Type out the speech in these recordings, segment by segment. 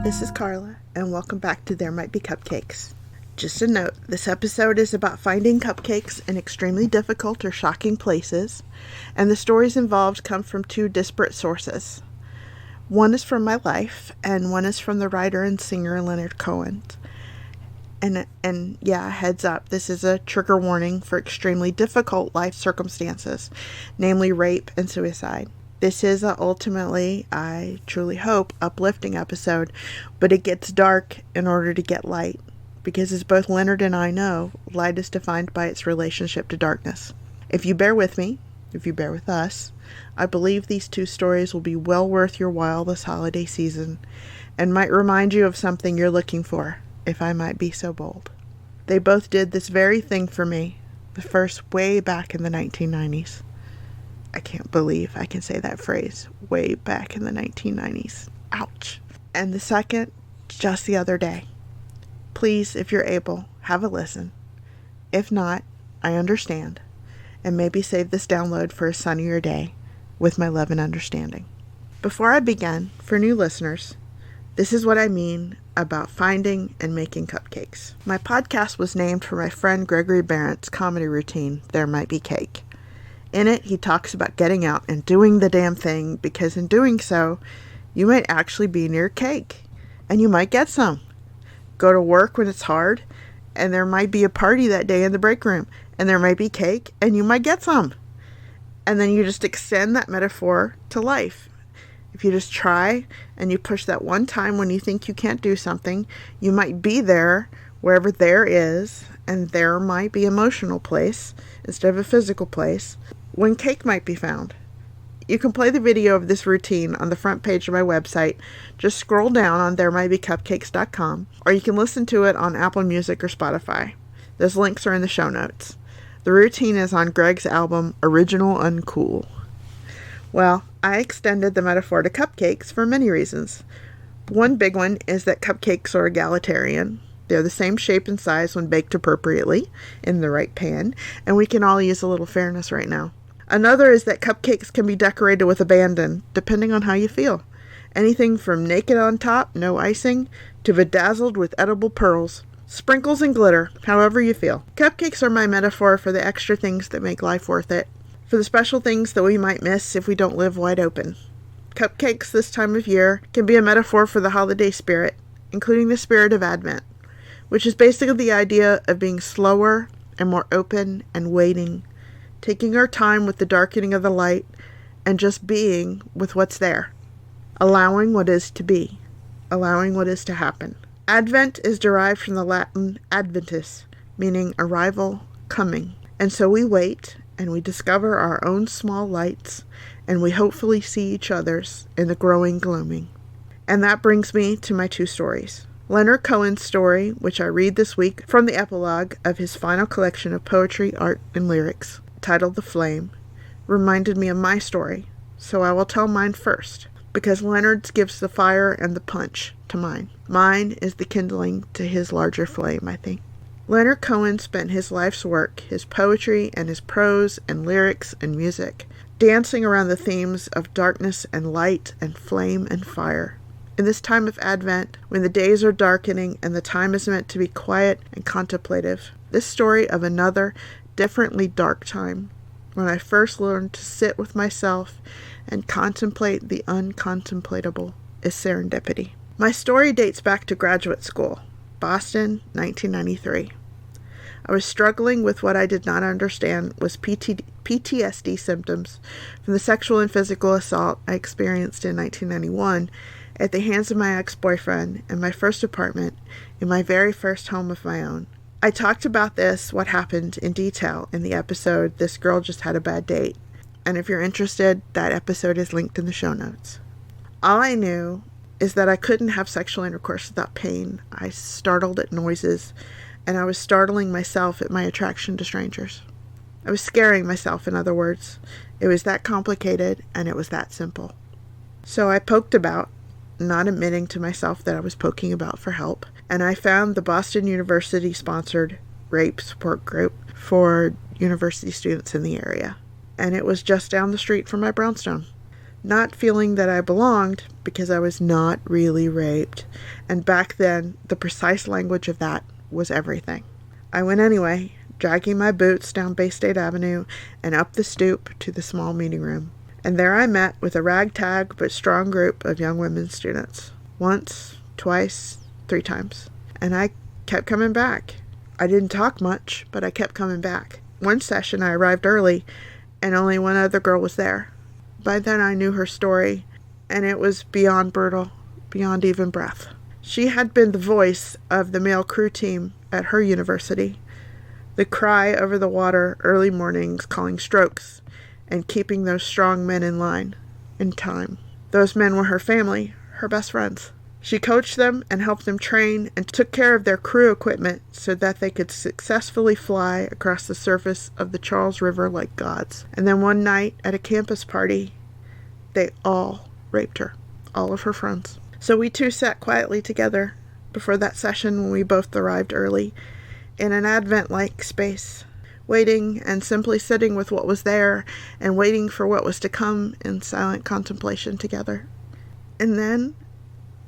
This is Carla, and welcome back to There Might Be Cupcakes. Just a note, this episode is about finding cupcakes in extremely difficult or shocking places, and the stories involved come from two disparate sources. One is from my life, and one is from the writer and singer Leonard Cohen. And yeah, heads up, this is a trigger warning for extremely difficult life circumstances, namely rape and suicide. This is ultimately, I truly hope, uplifting episode, but it gets dark in order to get light, because as both Leonard and I know, light is defined by its relationship to darkness. If you bear with me, if you bear with us, I believe these two stories will be well worth your while this holiday season, and might remind you of something you're looking for, if I might be so bold. They both did this very thing for me, the first way back in the 1990s. I can't believe I can say that phrase, way back in the 1990s. Ouch. And the second, just the other day. Please, if you're able, have a listen. If not, I understand, and maybe save this download for a sunnier day with my love and understanding. Before I begin, for new listeners, this is what I mean about finding and making cupcakes. My podcast was named for my friend Gregory Behrendt's comedy routine, There Might Be Cake. In it, he talks about getting out and doing the damn thing, because in doing so, you might actually be near cake, and you might get some. Go to work when it's hard, and there might be a party that day in the break room, and there might be cake, and you might get some. And then you just extend that metaphor to life. If you just try and you push that one time when you think you can't do something, you might be there wherever there is, and there might be an emotional place instead of a physical place, when cake might be found. You can play the video of this routine on the front page of my website. Just scroll down on theremightbecupcakes.com, or you can listen to it on Apple Music or Spotify. Those links are in the show notes. The routine is on Greg's album, Original Uncool. Well, I extended the metaphor to cupcakes for many reasons. One big one is that cupcakes are egalitarian. They're the same shape and size when baked appropriately in the right pan, and we can all use a little fairness right now. Another is that cupcakes can be decorated with abandon, depending on how you feel. Anything from naked on top, no icing, to bedazzled with edible pearls. Sprinkles and glitter, however you feel. Cupcakes are my metaphor for the extra things that make life worth it, for the special things that we might miss if we don't live wide open. Cupcakes this time of year can be a metaphor for the holiday spirit, including the spirit of Advent, which is basically the idea of being slower and more open and waiting, taking our time with the darkening of the light, and just being with what's there, allowing what is to be, allowing what is to happen. Advent is derived from the Latin adventus, meaning arrival, coming. And so we wait, and we discover our own small lights, and we hopefully see each other's in the growing gloaming. And that brings me to my two stories. Leonard Cohen's story, which I read this week from the epilogue of his final collection of poetry, art, and lyrics, titled The Flame, reminded me of my story, so I will tell mine first, because Leonard's gives the fire and the punch to mine. Mine is the kindling to his larger flame, I think. Leonard Cohen spent his life's work, his poetry and his prose and lyrics and music, dancing around the themes of darkness and light and flame and fire. In this time of Advent, when the days are darkening and the time is meant to be quiet and contemplative, this story of another, differently dark time, when I first learned to sit with myself and contemplate the uncontemplatable, is serendipity. My story dates back to graduate school, Boston, 1993. I was struggling with what I did not understand was PTSD symptoms from the sexual and physical assault I experienced in 1991 at the hands of my ex-boyfriend in my first apartment in my very first home of my own. I talked about what happened in detail in the episode, This Girl Just Had a Bad Date. And if you're interested, that episode is linked in the show notes. All I knew is that I couldn't have sexual intercourse without pain. I startled at noises, and I was startling myself at my attraction to strangers. I was scaring myself, in other words. It was that complicated, and it was that simple. So I poked about, not admitting to myself that I was poking about for help, and I found the Boston University-sponsored rape support group for university students in the area. And it was just down the street from my brownstone. not feeling that I belonged because I was not really raped. And back then, the precise language of that was everything. I went anyway, dragging my boots down Bay State Avenue and up the stoop to the small meeting room. And there I met with a ragtag but strong group of young women students. Once, twice, 3 times. And I kept coming back. I didn't talk much, but I kept coming back. One session I arrived early, and only one other girl was there. By then I knew her story, and it was beyond brutal, beyond even breath. She had been the voice of the male crew team at her university, the cry over the water early mornings calling strokes and keeping those strong men in line, in time. Those men were her family, her best friends. She coached them and helped them train and took care of their crew equipment so that they could successfully fly across the surface of the Charles River like gods. And then one night at a campus party, they all raped her, all of her friends. So we two sat quietly together before that session when we both arrived early in an Advent-like space, waiting and simply sitting with what was there and waiting for what was to come in silent contemplation together. And then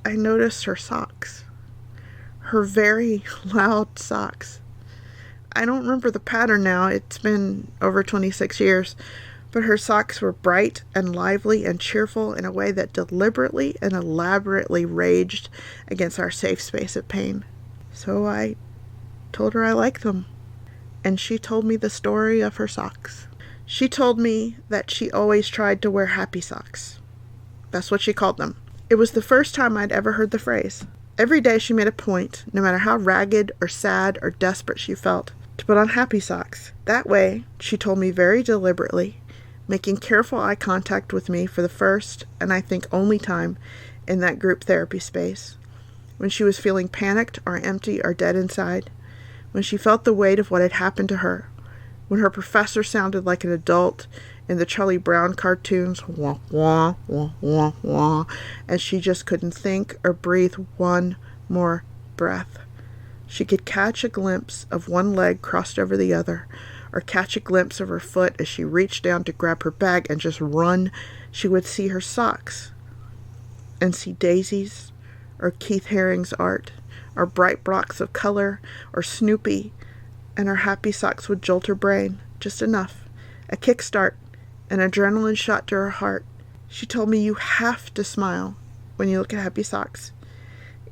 I noticed her socks. Her very loud socks. I don't remember the pattern now. It's been over 26 years. But her socks were bright and lively and cheerful in a way that deliberately and elaborately raged against our safe space of pain. So I told her I liked them. And she told me the story of her socks. She told me that she always tried to wear happy socks. That's what she called them. It was the first time I'd ever heard the phrase. Every day she made a point, no matter how ragged or sad or desperate she felt, to put on happy socks. That way, she told me very deliberately, making careful eye contact with me for the first, and I think only time, in that group therapy space, when she was feeling panicked or empty or dead inside, when she felt the weight of what had happened to her, when her professor sounded like an adult in the Charlie Brown cartoons, wah, wah, wah, wah, wah, and she just couldn't think or breathe one more breath. She could catch a glimpse of one leg crossed over the other, or catch a glimpse of her foot as she reached down to grab her bag and just run. She would see her socks and see daisies, or Keith Haring's art, or bright blocks of color, or Snoopy, and her happy socks would jolt her brain, just enough, a kickstart, an adrenaline shot to her heart. She told me you have to smile when you look at happy socks,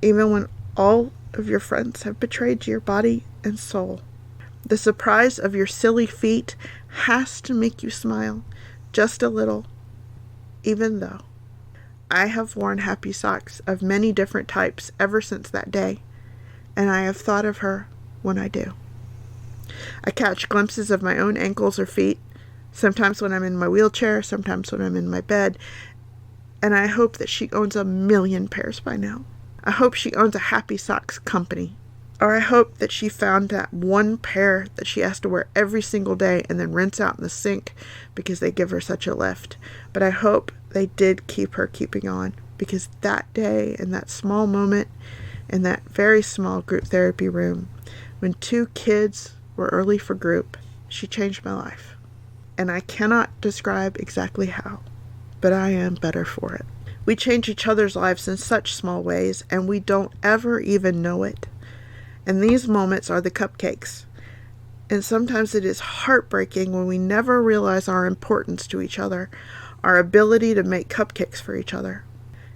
even when all of your friends have betrayed your body and soul. The surprise of your silly feet has to make you smile, just a little, even though I have worn happy socks of many different types ever since that day, and I have thought of her when I do. I catch glimpses of my own ankles or feet, sometimes when I'm in my wheelchair, sometimes when I'm in my bed, and I hope that she owns 1,000,000 pairs by now. I hope she owns a happy socks company. Or I hope that she found that one pair that she has to wear every single day and then rinse out in the sink because they give her such a lift. But I hope they did keep her keeping on, because that day and that small moment in that very small group therapy room, when 2 kids were early for group, she changed my life. And I cannot describe exactly how, but I am better for it. We change each other's lives in such small ways, and we don't ever even know it. And these moments are the cupcakes. And sometimes it is heartbreaking when we never realize our importance to each other, our ability to make cupcakes for each other.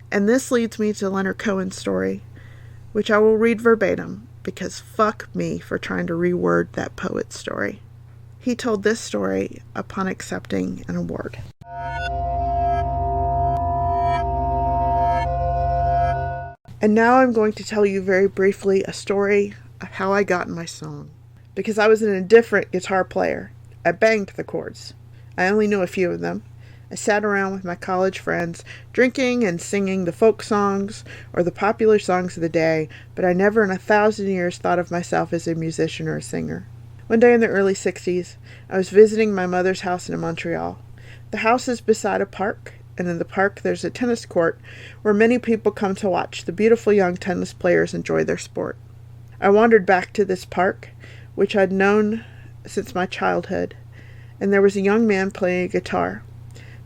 And this leads me to Leonard Cohen's story, which I will read verbatim, because fuck me for trying to reword that poet's story. He told this story upon accepting an award. And now I'm going to tell you very briefly a story of how I got in my song. Because I was an indifferent guitar player. I banged the chords. I only knew a few of them. I sat around with my college friends, drinking and singing the folk songs or the popular songs of the day, but I never in 1,000 years thought of myself as a musician or a singer. One day in the early 60s, I was visiting my mother's house in Montreal. The house is beside a park, and in the park there's a tennis court where many people come to watch the beautiful young tennis players enjoy their sport. I wandered back to this park, which I'd known since my childhood, and there was a young man playing a guitar.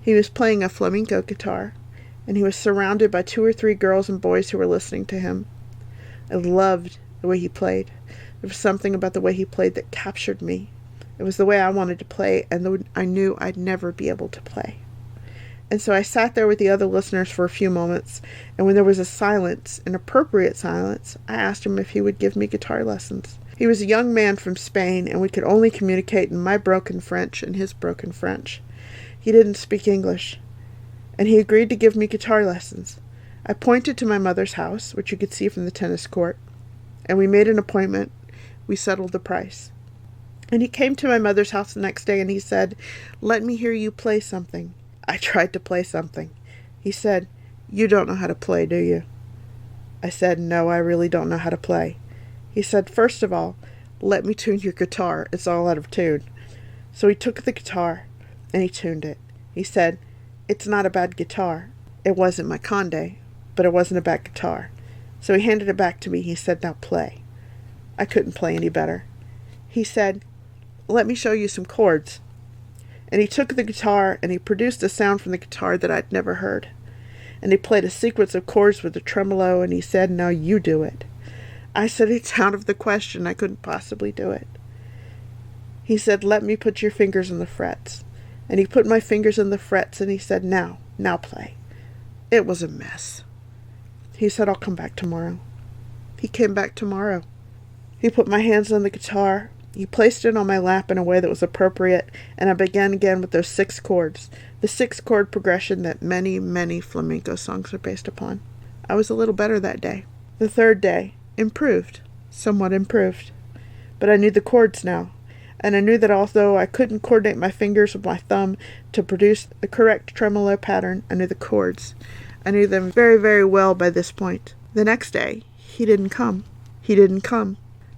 He was playing a flamenco guitar, and he was surrounded by 2 or 3 girls and boys who were listening to him. I loved the way he played. There was something about the way he played that captured me. It was the way I wanted to play, and I knew I'd never be able to play. And so I sat there with the other listeners for a few moments, and when there was a silence, an appropriate silence, I asked him if he would give me guitar lessons. He was a young man from Spain, and we could only communicate in my broken French and his broken French. He didn't speak English, and he agreed to give me guitar lessons. I pointed to my mother's house, which you could see from the tennis court, and we made an appointment. We settled the price. And he came to my mother's house the next day, and he said, "Let me hear you play something." I tried to play something. He said, "You don't know how to play, do you?" I said, "No, I really don't know how to play." He said, "First of all, let me tune your guitar. It's all out of tune." So he took the guitar, and he tuned it. He said, "It's not a bad guitar." It wasn't my Conde, but it wasn't a bad guitar. So he handed it back to me. He said, "Now play." I couldn't play any better. He said, "Let me show you some chords." And he took the guitar, and he produced a sound from the guitar that I'd never heard. And he played a sequence of chords with a tremolo, and he said, "Now you do it." I said, "It's out of the question. I couldn't possibly do it." He said, "Let me put your fingers on the frets." And he put my fingers on the frets, and he said, now play." It was a mess. He said, "I'll come back tomorrow." He came back tomorrow. He put my hands on the guitar. He placed it on my lap in a way that was appropriate, and I began again with those 6 chords, the 6-chord progression that many, many flamenco songs are based upon. I was a little better that day. The 3rd day, somewhat improved. But I knew the chords now, and I knew that although I couldn't coordinate my fingers with my thumb to produce the correct tremolo pattern, I knew the chords. I knew them very, very well by this point. The next day, he didn't come.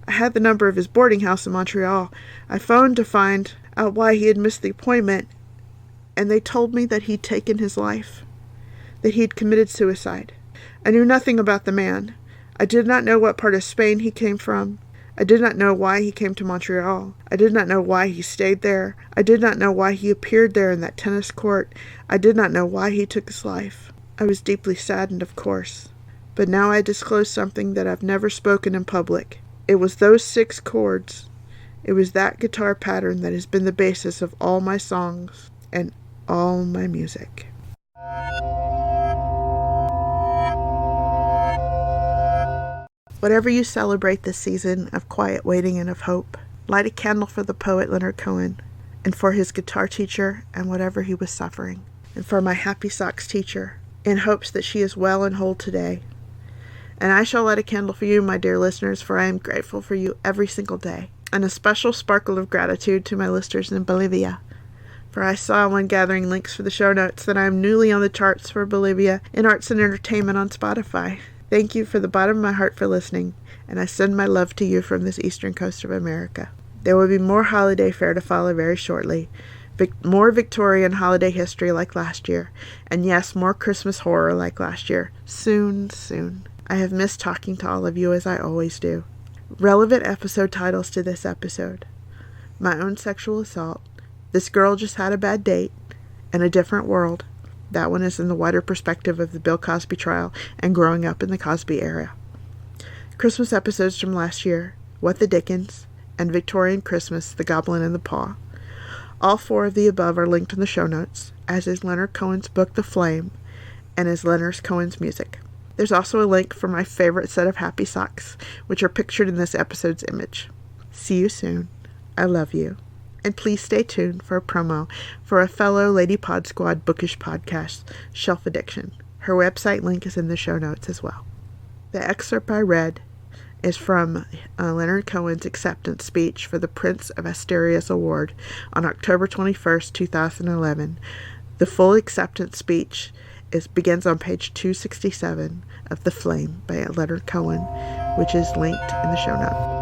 I had the number of his boarding house in Montreal. I phoned to find out why he had missed the appointment, and they told me that he'd taken his life, that he'd committed suicide. I knew nothing about the man. I did not know what part of Spain he came from. I did not know why he came to Montreal. I did not know why he stayed there. I did not know why he appeared there in that tennis court. I did not know why he took his life. I was deeply saddened, of course. But now I disclose something that I've never spoken in public. It was those 6 chords. It was that guitar pattern that has been the basis of all my songs and all my music. Whatever you celebrate this season of quiet waiting and of hope, light a candle for the poet Leonard Cohen, and for his guitar teacher and whatever he was suffering, and for my Happy Socks teacher, in hopes that she is well and whole today. And I shall light a candle for you, my dear listeners, for I am grateful for you every single day. And a special sparkle of gratitude to my listeners in Bolivia. For I saw when gathering links for the show notes that I am newly on the charts for Bolivia in arts and entertainment on Spotify. Thank you from the bottom of my heart for listening, and I send my love to you from this eastern coast of America. There will be more holiday fare to follow very shortly. More Victorian holiday history like last year. And yes, more Christmas horror like last year. Soon, soon. I have missed talking to all of you as I always do. Relevant episode titles to this episode: My Own Sexual Assault, This Girl Just Had a Bad Date, and A Different World. That one is in the wider perspective of the Bill Cosby trial and growing up in the Cosby era. Christmas episodes from last year: What the Dickens, and Victorian Christmas, The Goblin and the Paw. All 4 of the above are linked in the show notes, as is Leonard Cohen's book The Flame, and is Leonard Cohen's music. There's also a link for my favorite set of Happy Socks, which are pictured in this episode's image. See you soon. I love you. And please stay tuned for a promo for a fellow Lady Pod Squad bookish podcast, Shelf Addiction. Her website link is in the show notes as well. The excerpt I read is from Leonard Cohen's acceptance speech for the Prince of Asturias Award on October 21st, 2011. The full acceptance speech begins on page 267 of The Flame by Leonard Cohen, which is linked in the show notes.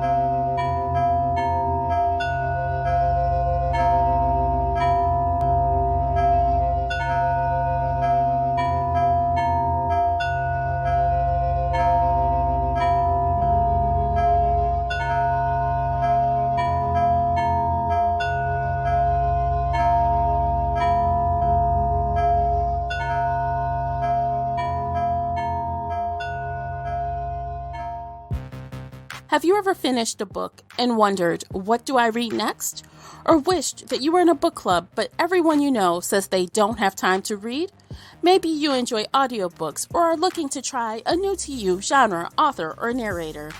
Have you ever finished a book and wondered, what do I read next? Or wished that you were in a book club, but everyone you know says they don't have time to read? Maybe you enjoy audiobooks or are looking to try a new to you genre, author, or narrator.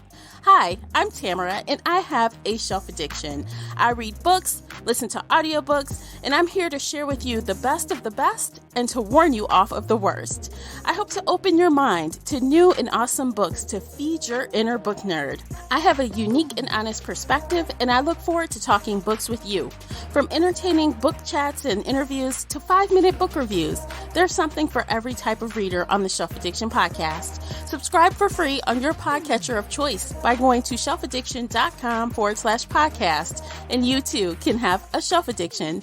Hi, I'm Tamara, and I have a shelf addiction. I read books, listen to audiobooks, and I'm here to share with you the best of the best and to warn you off of the worst. I hope to open your mind to new and awesome books to feed your inner book nerd. I have a unique and honest perspective, and I look forward to talking books with you. From entertaining book chats and interviews to 5-minute book reviews, there's something for every type of reader on the Shelf Addiction podcast. Subscribe for free on your podcatcher of choice by going to shelfaddiction.com/podcast, and you too can have a shelf addiction